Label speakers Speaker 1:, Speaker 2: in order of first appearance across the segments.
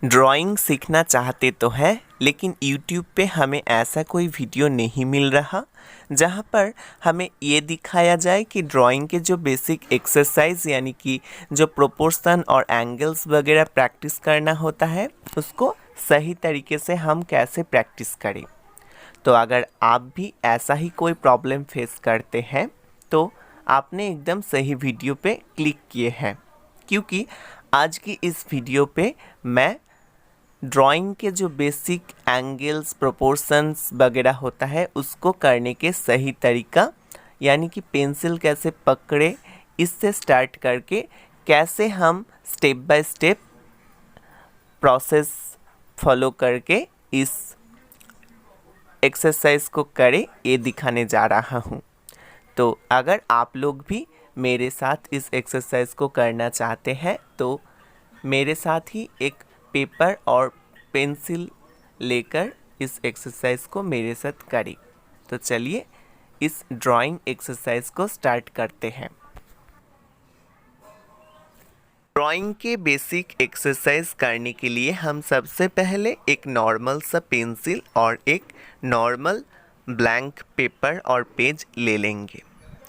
Speaker 1: Drawing सीखना चाहते तो हैं, लेकिन यूट्यूब पे हमें ऐसा कोई वीडियो नहीं मिल रहा जहाँ पर हमें ये दिखाया जाए कि ड्राइंग के जो बेसिक एक्सरसाइज यानी कि जो प्रोपोर्शन और एंगल्स वगैरह प्रैक्टिस करना होता है उसको सही तरीके से हम कैसे प्रैक्टिस करें। तो अगर आप भी ऐसा ही कोई प्रॉब्लम फेस करते हैं तो आपने एकदम सही वीडियो पे क्लिक किए हैं, क्योंकि आज की इस वीडियो पे मैं ड्राइंग के जो बेसिक एंगल्स प्रोपोर्शंस वगैरह होता है उसको करने के सही तरीका यानी कि पेंसिल कैसे पकड़े, इससे स्टार्ट करके कैसे हम step by step process follow करके इस एक्सरसाइज को करें, ये दिखाने जा रहा हूँ। तो अगर आप लोग भी मेरे साथ इस एक्सरसाइज को करना चाहते हैं तो मेरे साथ ही एक पेपर और पेंसिल लेकर इस एक्सरसाइज को मेरे साथ करें। तो चलिए इस ड्राइंग एक्सरसाइज को स्टार्ट करते हैं। ड्राइंग के बेसिक एक्सरसाइज करने के लिए हम सबसे पहले एक नॉर्मल सा पेंसिल और एक नॉर्मल ब्लैंक पेपर और पेज ले लेंगे।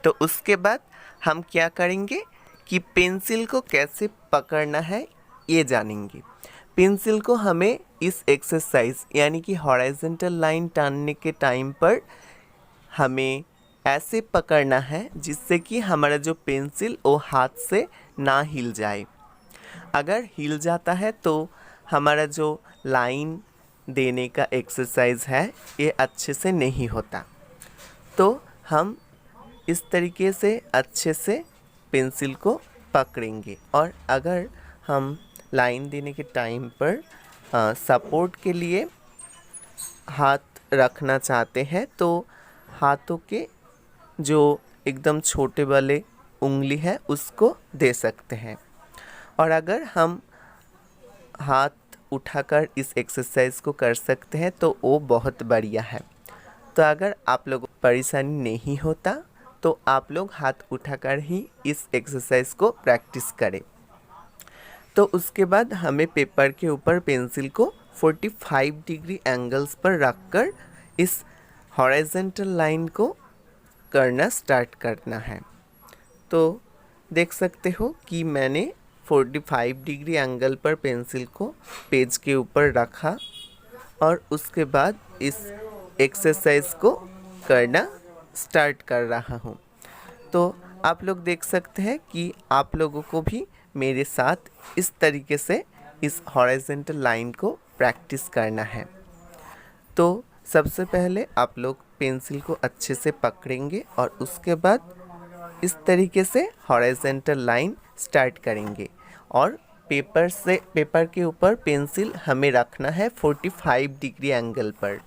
Speaker 1: तो उसके बाद हम क्या करेंगे कि पेंसिल को कैसे पकड़ना है ये जानेंगे। पेंसिल को हमें इस एक्सरसाइज यानी कि हॉरिजॉन्टल लाइन टानने के टाइम पर हमें ऐसे पकड़ना है जिससे कि हमारा जो पेंसिल वो हाथ से ना हिल जाए। अगर हिल जाता है तो हमारा जो लाइन देने का एक्सरसाइज है ये अच्छे से नहीं होता। तो हम इस तरीके से अच्छे से पेंसिल को पकड़ेंगे और अगर हम लाइन देने के टाइम पर सपोर्ट के लिए हाथ रखना चाहते हैं तो हाथों के जो एकदम छोटे वाले उंगली है उसको दे सकते हैं। और अगर हम हाथ उठाकर इस एक्सरसाइज को कर सकते हैं तो वो बहुत बढ़िया है। तो अगर आप लोगों को परेशानी नहीं होता तो आप लोग हाथ उठाकर ही इस एक्सरसाइज को प्रैक्टिस करें। तो उसके बाद हमें पेपर के ऊपर पेंसिल को 45 डिग्री एंगल्स पर रखकर इस हॉरिजॉन्टल लाइन को करना स्टार्ट करना है। तो देख सकते हो कि मैंने 45 डिग्री एंगल पर पेंसिल को पेज के ऊपर रखा और उसके बाद इस एक्सरसाइज को करना स्टार्ट कर रहा हूँ। तो आप लोग देख सकते हैं कि आप लोगों को भी मेरे साथ इस तरीके से इस हॉरिजॉन्टल लाइन को प्रैक्टिस करना है। तो सबसे पहले आप लोग पेंसिल को अच्छे से पकड़ेंगे और उसके बाद इस तरीके से हॉरिजॉन्टल लाइन स्टार्ट करेंगे और पेपर के ऊपर पेंसिल हमें रखना है 45 डिग्री एंगल पर।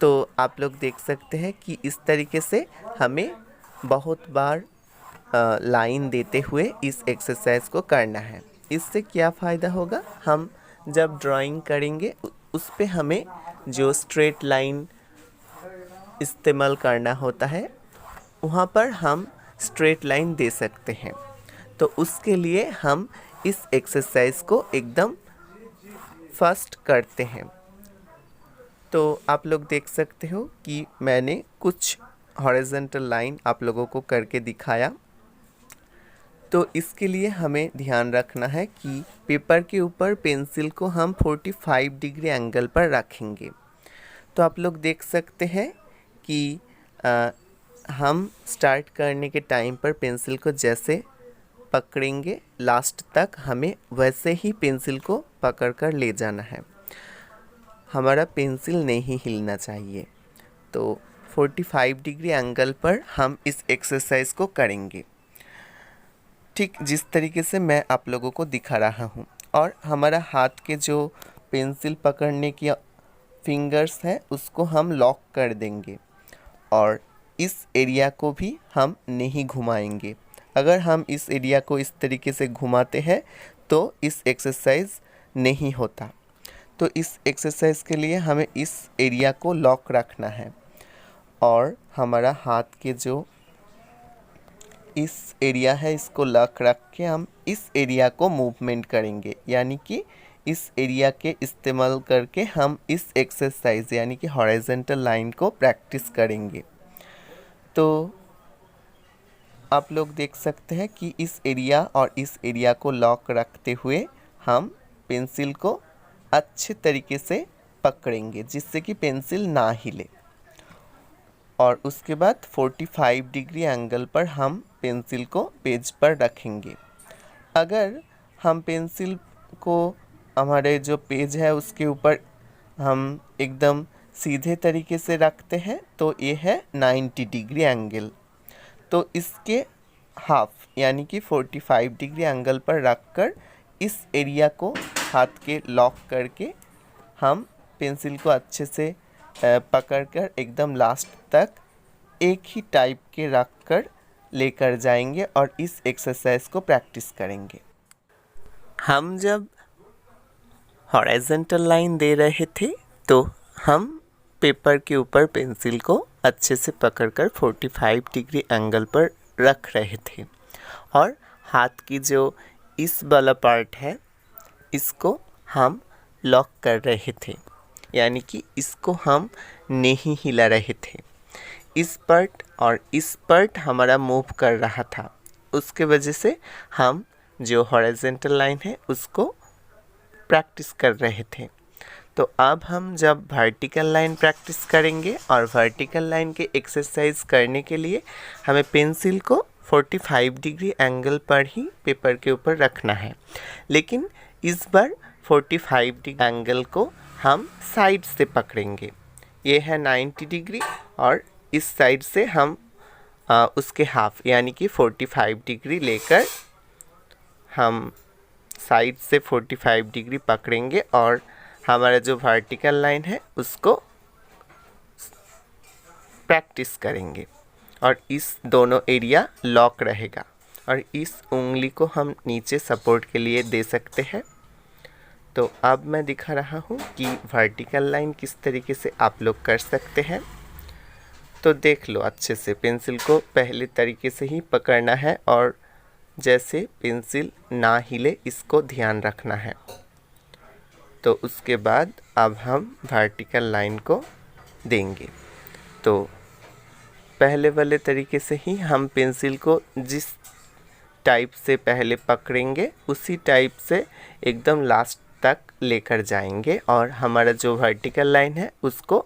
Speaker 1: तो आप लोग देख सकते हैं कि इस तरीके से हमें बहुत बार लाइन देते हुए इस एक्सरसाइज को करना है। इससे क्या फ़ायदा होगा, हम जब ड्राइंग करेंगे उस पे हमें जो स्ट्रेट लाइन इस्तेमाल करना होता है वहाँ पर हम स्ट्रेट लाइन दे सकते हैं। तो उसके लिए हम इस एक्सरसाइज को एकदम फास्ट करते हैं। तो आप लोग देख सकते हो कि मैंने कुछ हॉरिजॉन्टल लाइन आप लोगों को करके दिखाया। तो इसके लिए हमें ध्यान रखना है कि पेपर के ऊपर पेंसिल को हम 45 डिग्री एंगल पर रखेंगे। तो आप लोग देख सकते हैं कि हम स्टार्ट करने के टाइम पर पेंसिल को जैसे पकड़ेंगे लास्ट तक हमें वैसे ही पेंसिल को पकड़ कर ले जाना है। हमारा पेंसिल नहीं हिलना चाहिए। तो 45 डिग्री एंगल पर हम इस एक्सरसाइज को करेंगे, ठीक जिस तरीके से मैं आप लोगों को दिखा रहा हूँ। और हमारा हाथ के जो पेंसिल पकड़ने की फिंगर्स हैं उसको हम लॉक कर देंगे और इस एरिया को भी हम नहीं घुमाएंगे। अगर हम इस एरिया को इस तरीके से घुमाते हैं तो इस एक्सरसाइज नहीं होता। तो इस एक्सरसाइज के लिए हमें इस एरिया को लॉक रखना है और हमारा हाथ के जो इस एरिया है इसको लॉक रख के हम इस एरिया को मूवमेंट करेंगे, यानी कि इस एरिया के इस्तेमाल करके हम इस एक्सरसाइज यानी कि हॉरिजॉन्टल लाइन को प्रैक्टिस करेंगे। तो आप लोग देख सकते हैं कि इस एरिया और इस एरिया को लॉक रखते हुए हम पेंसिल को अच्छे तरीके से पकड़ेंगे जिससे कि पेंसिल ना हिले, और उसके बाद 45 डिग्री एंगल पर हम पेंसिल को पेज पर रखेंगे। अगर हम पेंसिल को हमारे जो पेज है उसके ऊपर हम एकदम सीधे तरीके से रखते हैं तो ये है 90 डिग्री एंगल। तो इसके हाफ यानी कि 45 डिग्री एंगल पर रखकर इस एरिया को हाथ के लॉक करके हम पेंसिल को अच्छे से पकड़कर एकदम लास्ट तक एक ही टाइप के रख कर लेकर जाएंगे और इस एक्सरसाइज को प्रैक्टिस करेंगे। हम जब हॉरिजॉन्टल लाइन दे रहे थे तो हम पेपर के ऊपर पेंसिल को अच्छे से पकड़कर 45 डिग्री एंगल पर रख रहे थे, और हाथ की जो इस वाला पार्ट है इसको हम लॉक कर रहे थे, यानी कि इसको हम नहीं हिला रहे थे। इस पार्ट और इस पार्ट हमारा मूव कर रहा था, उसके वजह से हम जो हॉरिजॉन्टल लाइन है उसको प्रैक्टिस कर रहे थे। तो अब हम जब वर्टिकल लाइन प्रैक्टिस करेंगे, और वर्टिकल लाइन के एक्सरसाइज करने के लिए हमें पेंसिल को 45 डिग्री एंगल पर ही पेपर के ऊपर रखना है, लेकिन इस बार 45 डिग्री एंगल को हम साइड से पकड़ेंगे। ये है 90 डिग्री और इस साइड से हम उसके हाफ यानी कि 45 डिग्री लेकर हम साइड से 45 डिग्री पकड़ेंगे और हमारा जो वर्टिकल लाइन है उसको प्रैक्टिस करेंगे, और इस दोनों एरिया लॉक रहेगा, और इस उंगली को हम नीचे सपोर्ट के लिए दे सकते हैं। तो अब मैं दिखा रहा हूँ कि वर्टिकल लाइन किस तरीके से आप लोग कर सकते हैं। तो देख लो अच्छे से, पेंसिल को पहले तरीके से ही पकड़ना है और जैसे पेंसिल ना हिले इसको ध्यान रखना है। तो उसके बाद अब हम वर्टिकल लाइन को देंगे। तो पहले वाले तरीके से ही हम पेंसिल को जिस टाइप से पहले पकड़ेंगे उसी टाइप से एकदम लास्ट तक लेकर जाएंगे, और हमारा जो वर्टिकल लाइन है उसको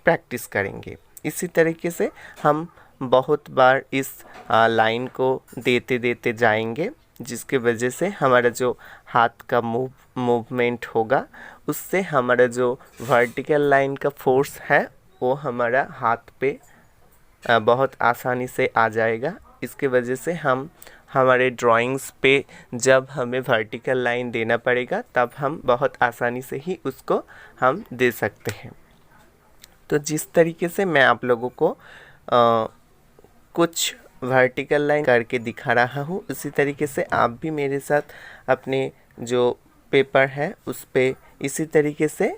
Speaker 1: प्रैक्टिस करेंगे। इसी तरीके से हम बहुत बार इस लाइन को देते देते जाएंगे, जिसके वजह से हमारा जो हाथ का मूवमेंट होगा उससे हमारा जो वर्टिकल लाइन का फोर्स है वो हमारा हाथ पे बहुत आसानी से आ जाएगा। इसके वजह से हम हमारे ड्राइंग्स पे जब हमें वर्टिकल लाइन देना पड़ेगा तब हम बहुत आसानी से ही उसको हम दे सकते हैं। तो जिस तरीके से मैं आप लोगों को कुछ वर्टिकल लाइन करके दिखा रहा हूँ, उसी तरीके से आप भी मेरे साथ अपने जो पेपर है उस पे इसी तरीके से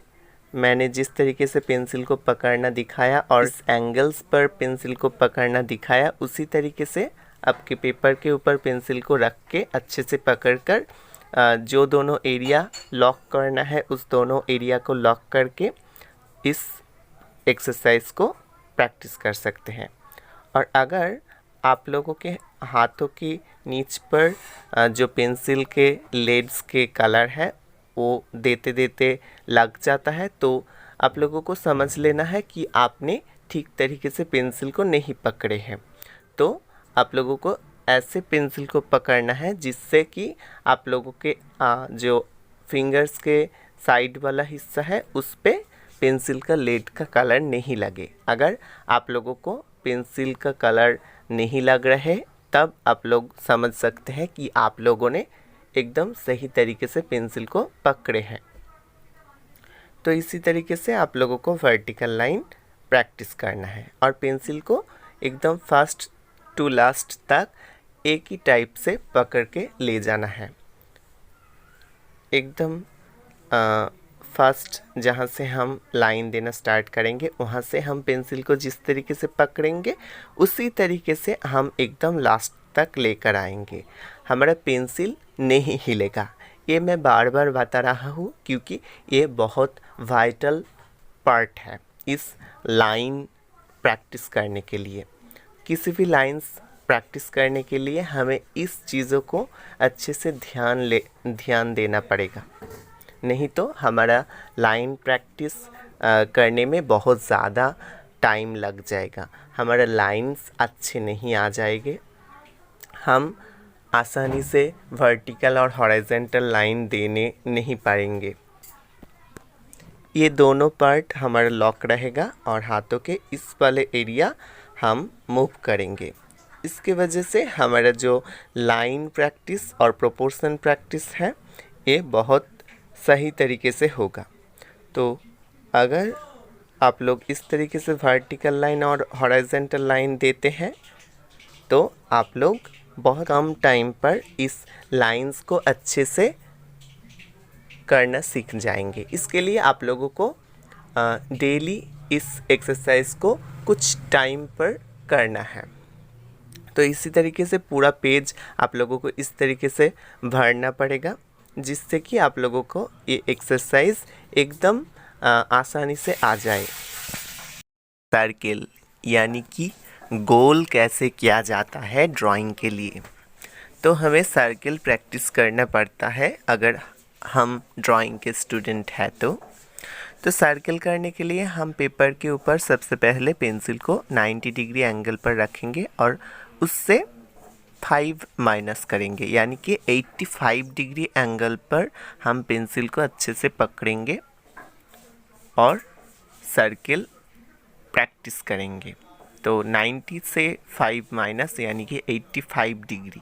Speaker 1: मैंने जिस तरीके से पेंसिल को पकड़ना दिखाया और इस एंगल्स पर पेंसिल को पकड़ना दिखाया, उसी तरीके से आपके पेपर के ऊपर पेंसिल को रख के अच्छे से पकड़कर जो दोनों एरिया लॉक करना है उस दोनों एरिया को लॉक करके इस एक्सरसाइज को प्रैक्टिस कर सकते हैं। और अगर आप लोगों के हाथों की नीच पर जो पेंसिल के लेड्स के कलर है वो देते देते लग जाता है, तो आप लोगों को समझ लेना है कि आपने ठीक तरीके से पेंसिल को नहीं पकड़े हैं। तो आप लोगों को ऐसे पेंसिल को पकड़ना है जिससे कि आप लोगों के जो फिंगर्स के साइड वाला हिस्सा है उस पे पेंसिल का लेड का कलर नहीं लगे। अगर आप लोगों को पेंसिल का कलर नहीं लग रहा है तब आप लोग समझ सकते हैं कि आप लोगों ने एकदम सही तरीके से पेंसिल को पकड़े हैं। तो इसी तरीके से आप लोगों को वर्टिकल लाइन प्रैक्टिस करना है और पेंसिल को एकदम फर्स्ट टू लास्ट तक एक ही टाइप से पकड़ के ले जाना है। एकदम फर्स्ट जहाँ से हम लाइन देना स्टार्ट करेंगे वहाँ से हम पेंसिल को जिस तरीके से पकड़ेंगे उसी तरीके से हम एकदम लास्ट तक लेकर आएंगे। हमारा पेंसिल नहीं हिलेगा, ये मैं बार बार बता रहा हूँ क्योंकि ये बहुत वाइटल पार्ट है इस लाइन प्रैक्टिस करने के लिए। किसी भी लाइंस प्रैक्टिस करने के लिए हमें इस चीज़ों को अच्छे से ध्यान देना पड़ेगा, नहीं तो हमारा लाइन प्रैक्टिस करने में बहुत ज़्यादा टाइम लग जाएगा, हमारा लाइंस अच्छे नहीं आ जाएंगे, हम आसानी से वर्टिकल और हॉरिजॉन्टल लाइन देने नहीं पाएंगे। ये दोनों पार्ट हमारा लॉक रहेगा और हाथों के इस वाले एरिया हम मूव करेंगे। इसके वजह से हमारा जो लाइन प्रैक्टिस और प्रोपोर्शन प्रैक्टिस है ये बहुत सही तरीके से होगा। तो अगर आप लोग इस तरीके से वर्टिकल लाइन और हॉरिजॉन्टल लाइन देते हैं तो आप लोग बहुत कम टाइम पर इस लाइंस को अच्छे से करना सीख जाएंगे। इसके लिए आप लोगों को डेली इस एक्सरसाइज को कुछ टाइम पर करना है। तो इसी तरीके से पूरा पेज आप लोगों को इस तरीके से भरना पड़ेगा जिससे कि आप लोगों को ये एक्सरसाइज एकदम आसानी से आ जाए। सर्किल यानी कि गोल कैसे किया जाता है ड्राइंग के लिए, तो हमें सर्किल प्रैक्टिस करना पड़ता है अगर हम ड्राइंग के स्टूडेंट हैं तो सर्किल करने के लिए हम पेपर के ऊपर सबसे पहले पेंसिल को 90 डिग्री एंगल पर रखेंगे और उससे 5 माइनस करेंगे, यानी कि 85 डिग्री एंगल पर हम पेंसिल को अच्छे से पकड़ेंगे और सर्किल प्रैक्टिस करेंगे। तो 90 से 5 माइनस यानी कि 85 डिग्री।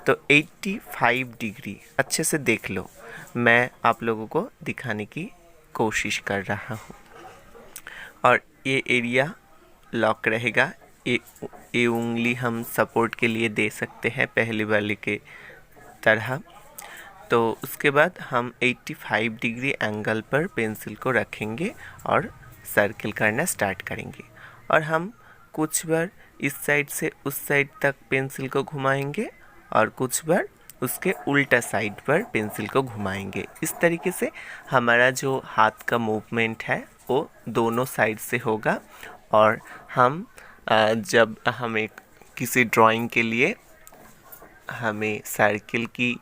Speaker 1: तो 85 डिग्री अच्छे से देख लो, मैं आप लोगों को दिखाने की कोशिश कर रहा हूँ। और ये एरिया लॉक रहेगा, ये उंगली हम सपोर्ट के लिए दे सकते हैं पहले वाले के तरह। तो उसके बाद हम 85 डिग्री एंगल पर पेंसिल को रखेंगे और सर्किल करना स्टार्ट करेंगे और हम कुछ बार इस साइड से उस साइड तक पेंसिल को घुमाएंगे और कुछ बार उसके उल्टा साइड पर पेंसिल को घुमाएंगे। इस तरीके से हमारा जो हाथ का मूवमेंट है वो दोनों साइड से होगा और हम जब हमें किसी ड्राइंग के लिए हमें सर्किल की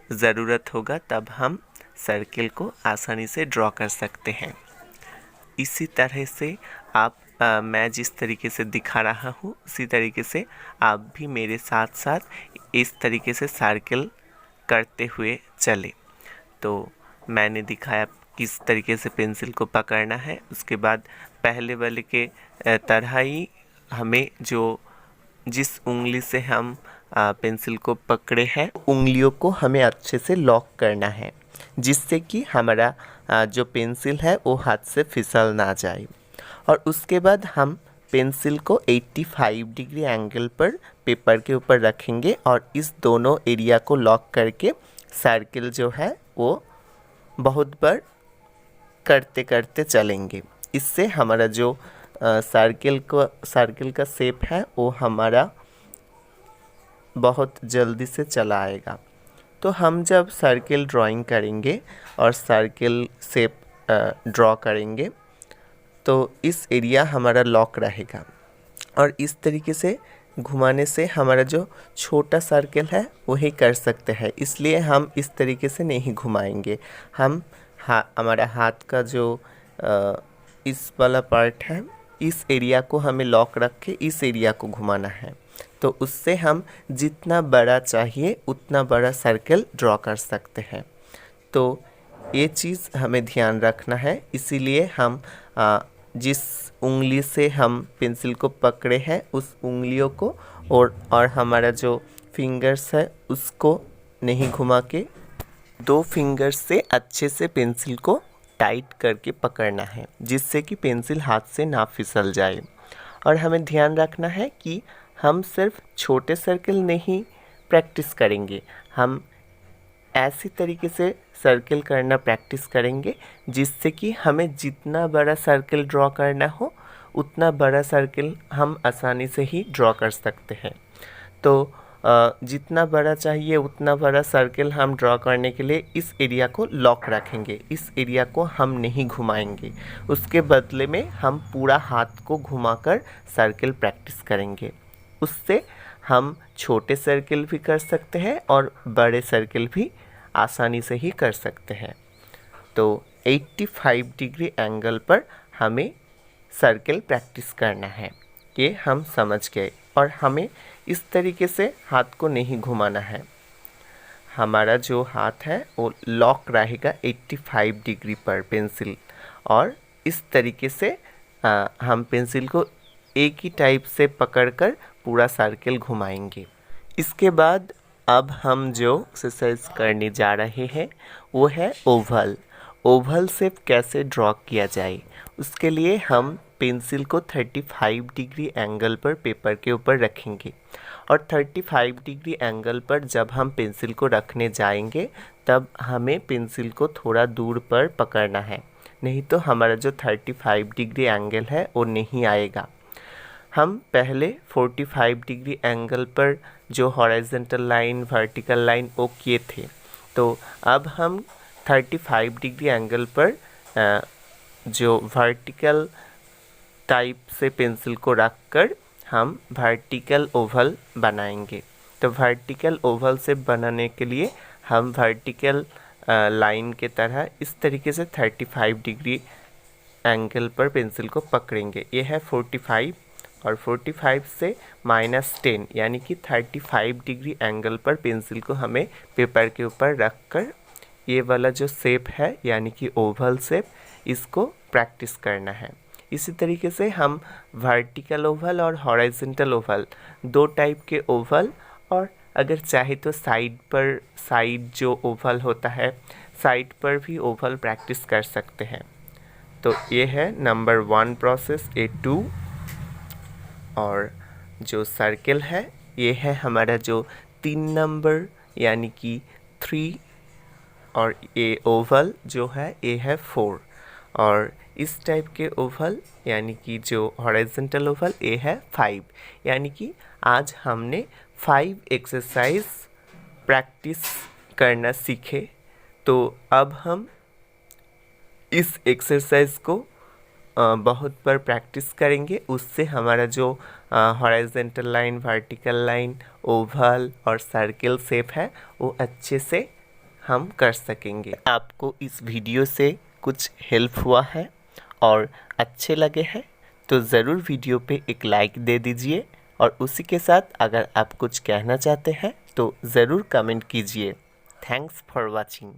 Speaker 1: ज़रूरत होगा तब हम सर्किल को आसानी से ड्रॉ कर सकते हैं। इसी तरह से आप मैं जिस तरीके से दिखा रहा हूँ उसी तरीके से आप भी मेरे साथ साथ इस तरीके से सर्किल करते हुए चले। तो मैंने दिखाया किस तरीके से पेंसिल को पकड़ना है, उसके बाद पहले वाले के तरह ही हमें जिस उंगली से हम पेंसिल को पकड़े हैं उंगलियों को हमें अच्छे से लॉक करना है जिससे कि हमारा जो पेंसिल है वो हाथ से फिसल ना जाए। और उसके बाद हम पेंसिल को 85 डिग्री एंगल पर पेपर के ऊपर रखेंगे और इस दोनों एरिया को लॉक करके सर्किल जो है वो बहुत बार करते करते चलेंगे। इससे हमारा जो सर्किल का शेप है वो हमारा बहुत जल्दी से चला आएगा। तो हम जब सर्किल ड्राइंग करेंगे और सर्किल शेप ड्रॉ करेंगे तो इस एरिया हमारा लॉक रहेगा और इस तरीके से घुमाने से हमारा जो छोटा सर्किल है वही कर सकते हैं, इसलिए हम इस तरीके से नहीं घुमाएंगे। हमारा हाथ का जो इस वाला पार्ट है इस एरिया को हमें लॉक रख के इस एरिया को घुमाना है, तो उससे हम जितना बड़ा चाहिए उतना बड़ा सर्किल ड्रॉ कर सकते हैं। तो ये चीज़ हमें ध्यान रखना है, इसीलिए हम जिस उंगली से हम पेंसिल को पकड़े हैं उस उंगलियों को और हमारा जो फिंगर्स है उसको नहीं घुमा के 2 फिंगर्स से अच्छे से पेंसिल को टाइट करके पकड़ना है जिससे कि पेंसिल हाथ से ना फिसल जाए। और हमें ध्यान रखना है कि हम सिर्फ छोटे सर्किल नहीं प्रैक्टिस करेंगे, हम ऐसी तरीके से सर्किल करना प्रैक्टिस करेंगे जिससे कि हमें जितना बड़ा सर्किल ड्रॉ करना हो उतना बड़ा सर्किल हम आसानी से ही ड्रॉ कर सकते हैं। तो जितना बड़ा चाहिए उतना बड़ा सर्कल हम ड्रॉ करने के लिए इस एरिया को लॉक रखेंगे। इस एरिया को हम नहीं घुमाएंगे, उसके बदले में हम पूरा हाथ को घुमाकर सर्कल प्रैक्टिस करेंगे। उससे हम छोटे सर्कल भी कर सकते हैं और बड़े सर्कल भी आसानी से ही कर सकते हैं। तो 85 डिग्री एंगल पर हमें सर्कल प्रैक्टिस करना है, ये हम समझ गए। और हमें इस तरीके से हाथ को नहीं घुमाना है, हमारा जो हाथ है वो लॉक रहेगा 85 डिग्री पर पेंसिल। और इस तरीके से हम पेंसिल को एक ही टाइप से पकड़कर पूरा सर्कल घुमाएंगे। इसके बाद अब हम जो एक्सरसाइज करने जा रहे हैं वो है ओवल। ओवल शेप कैसे ड्रॉ किया जाए, उसके लिए हम पेंसिल को 35 डिग्री एंगल पर पेपर के ऊपर रखेंगे। और 35 डिग्री एंगल पर जब हम पेंसिल को रखने जाएंगे तब हमें पेंसिल को थोड़ा दूर पर पकड़ना है, नहीं तो हमारा जो 35 डिग्री एंगल है वो नहीं आएगा। हम पहले 45 डिग्री एंगल पर जो हॉरिजॉन्टल लाइन, वर्टिकल लाइन वो किए थे, तो अब हम 35 डिग्री एंगल पर जो वर्टिकल टाइप से पेंसिल को रखकर हम वर्टिकल ओवल बनाएंगे। तो वर्टिकल ओवल से बनाने के लिए हम वर्टिकल लाइन के तरह इस तरीके से 35 डिग्री एंगल पर पेंसिल को पकड़ेंगे। ये है 45 और 45 से -10 यानी कि 35 डिग्री एंगल पर पेंसिल को हमें पेपर के ऊपर रखकर ये वाला जो शेप है यानी कि ओवल शेप, इसको प्रैक्टिस करना है। इसी तरीके से हम वर्टिकल ओवल और हॉरिजॉन्टल ओवल, दो टाइप के ओवल, और अगर चाहे तो साइड जो ओवल होता है साइड पर भी ओवल प्रैक्टिस कर सकते हैं। तो ये है नंबर 1 प्रोसेस A2। और जो सर्कल है ये है हमारा जो 3 नंबर यानी कि 3, और ये ओवल जो है ये है 4। और इस टाइप के ओवल यानी कि जो हॉरिजॉन्टल ओवल ये है 5। यानी कि आज हमने 5 एक्सरसाइज प्रैक्टिस करना सीखे। तो अब हम इस एक्सरसाइज को बहुत बार प्रैक्टिस करेंगे, उससे हमारा जो horizontal line, vertical line, Oval और सर्कल शेप है वो अच्छे से हम कर सकेंगे। आपको इस वीडियो से कुछ हेल्प हुआ है और अच्छे लगे हैं तो ज़रूर वीडियो पे एक लाइक दे दीजिए, और उसी के साथ अगर आप कुछ कहना चाहते हैं तो ज़रूर कमेंट कीजिए। Thanks for watching.